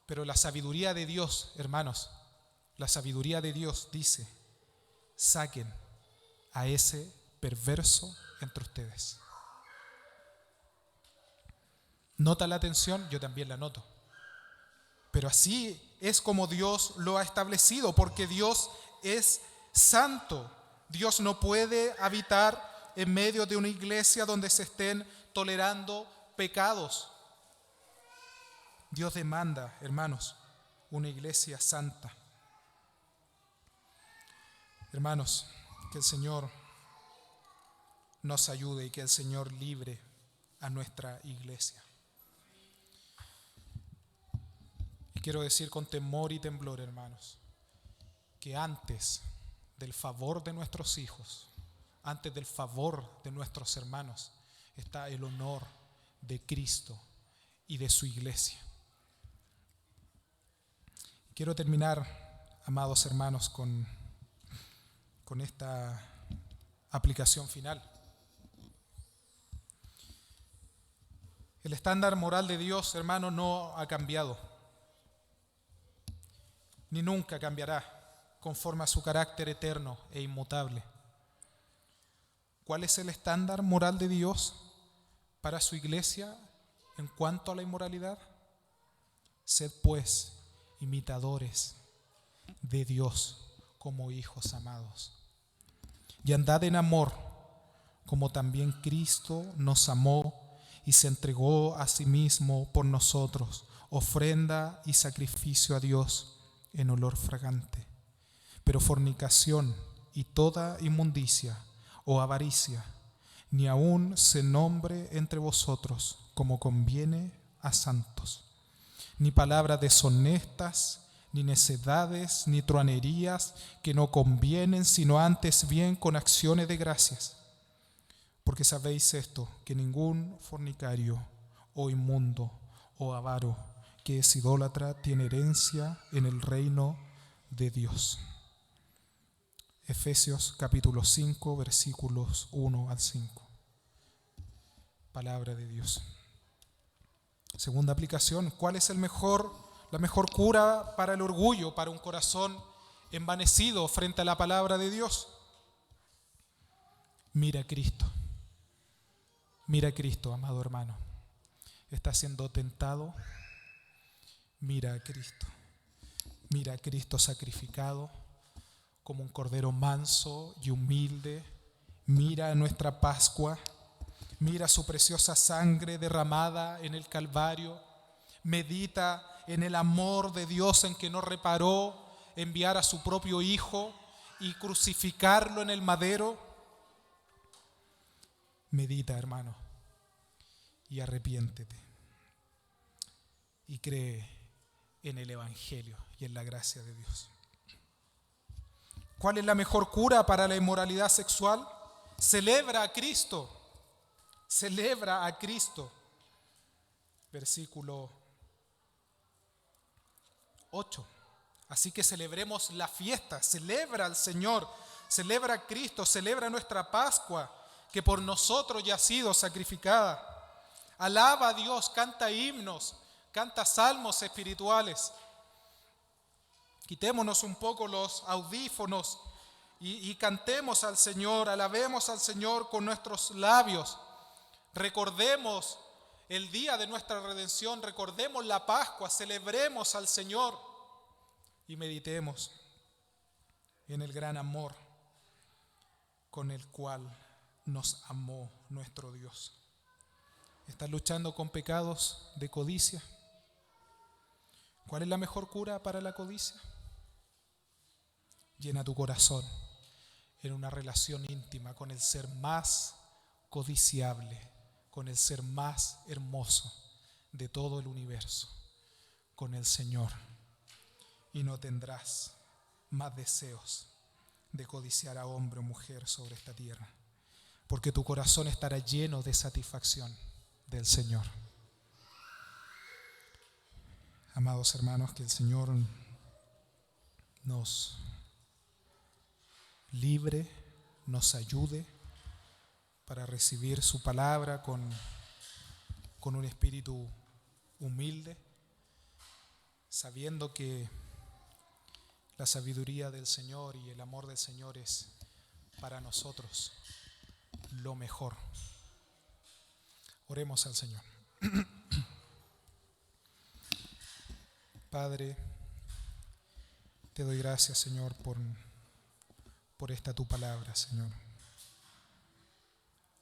Pero la sabiduría de Dios, hermanos, la sabiduría de Dios dice: saquen a ese perverso entre ustedes. ¿Nota la tensión? Yo también la noto. Pero así es como Dios lo ha establecido, porque Dios es santo. Dios no puede habitar en medio de una iglesia donde se estén tolerando pecados. Dios demanda, hermanos, una iglesia santa. Hermanos, que el Señor nos ayude y que el Señor libre a nuestra iglesia. Y quiero decir con temor y temblor, hermanos, que antes del favor de nuestros hijos, antes del favor de nuestros hermanos, está el honor de Cristo y de su iglesia. Quiero terminar, amados hermanos, con esta aplicación final. El estándar moral de Dios, hermano, no ha cambiado, ni nunca cambiará conforme a su carácter eterno e inmutable. ¿Cuál es el estándar moral de Dios para su iglesia en cuanto a la inmoralidad? Sed pues imitadores de Dios como hijos amados, y andad en amor, como también Cristo nos amó y se entregó a sí mismo por nosotros, ofrenda y sacrificio a Dios en olor fragante. Pero fornicación y toda inmundicia o avaricia, ni aun se nombre entre vosotros como conviene a santos, ni palabras deshonestas, ni necedades, ni truanerías que no convienen, sino antes bien con acciones de gracias. Porque sabéis esto, que ningún fornicario o inmundo o avaro que es idólatra tiene herencia en el reino de Dios. Efesios capítulo 5, versículos 1 al 5. Palabra de Dios. Segunda aplicación, ¿cuál es la mejor cura para el orgullo, para un corazón envanecido frente a la palabra de Dios? Mira a Cristo. Mira a Cristo, amado hermano. ¿Está siendo tentado? Mira a Cristo. Mira a Cristo sacrificado como un cordero manso y humilde. Mira a nuestra Pascua. Mira su preciosa sangre derramada en el Calvario. Medita en el amor de Dios en que no reparó enviar a su propio Hijo y crucificarlo en el madero. Medita, hermano, y arrepiéntete. Y cree en el Evangelio y en la gracia de Dios. ¿Cuál es la mejor cura para la inmoralidad sexual? Celebra a Cristo. Celebra a Cristo. Versículo 8. Así que celebremos la fiesta. Celebra al Señor. Celebra a Cristo. Celebra nuestra Pascua, que por nosotros ya ha sido sacrificada. Alaba a Dios. Canta himnos. Canta salmos espirituales. Quitémonos un poco los audífonos y cantemos al Señor, alabemos al Señor con nuestros labios. Recordemos el día de nuestra redención, recordemos la Pascua, celebremos al Señor y meditemos en el gran amor con el cual nos amó nuestro Dios. ¿Estás luchando con pecados de codicia? ¿Cuál es la mejor cura para la codicia? Llena tu corazón en una relación íntima con el ser más codiciable, con el ser más hermoso de todo el universo, con el Señor. Y no tendrás más deseos de codiciar a hombre o mujer sobre esta tierra, porque tu corazón estará lleno de satisfacción del Señor. Amados hermanos, que el Señor nos libre, nos ayude para recibir su palabra con un espíritu humilde, sabiendo que la sabiduría del Señor y el amor del Señor es para nosotros lo mejor. Oremos al Señor. Padre, te doy gracias, Señor, por esta tu palabra, Señor.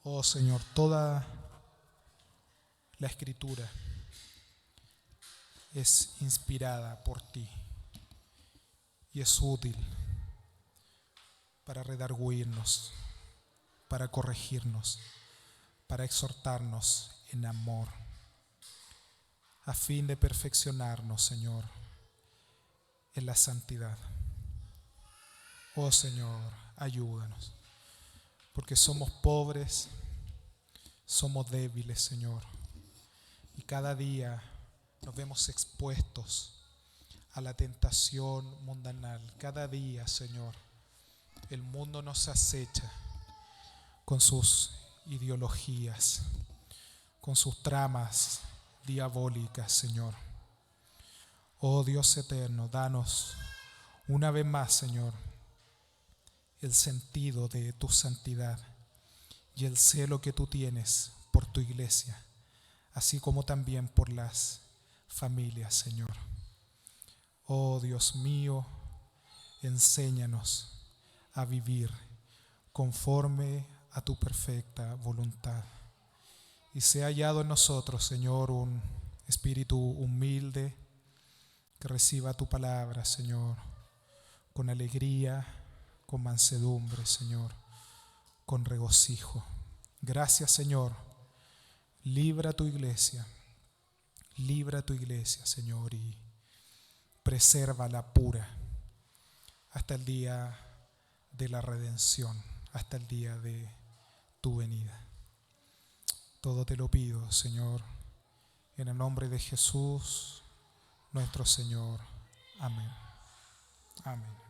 Oh, Señor, toda la Escritura es inspirada por ti y es útil para redarguirnos, para corregirnos, para exhortarnos en amor, a fin de perfeccionarnos, Señor, en la santidad. Oh, Señor, ayúdanos, porque somos pobres, somos débiles, Señor, y cada día nos vemos expuestos a la tentación mundanal. Cada día, Señor, el mundo nos acecha con sus ideologías, con sus tramas diabólicas, Señor. Oh Dios eterno, danos una vez más, Señor, el sentido de tu santidad y el celo que tú tienes por tu iglesia, así como también por las familias, Señor. Oh Dios mío, enséñanos a vivir conforme a tu perfecta voluntad. Y sea hallado en nosotros, Señor, un espíritu humilde que reciba tu palabra, Señor, con alegría, con mansedumbre, Señor, con regocijo. Gracias, Señor. Libra tu iglesia, Señor, y presérvala pura hasta el día de la redención, hasta el día de tu venida. Todo te lo pido, Señor, en el nombre de Jesús, nuestro Señor. Amén. Amén.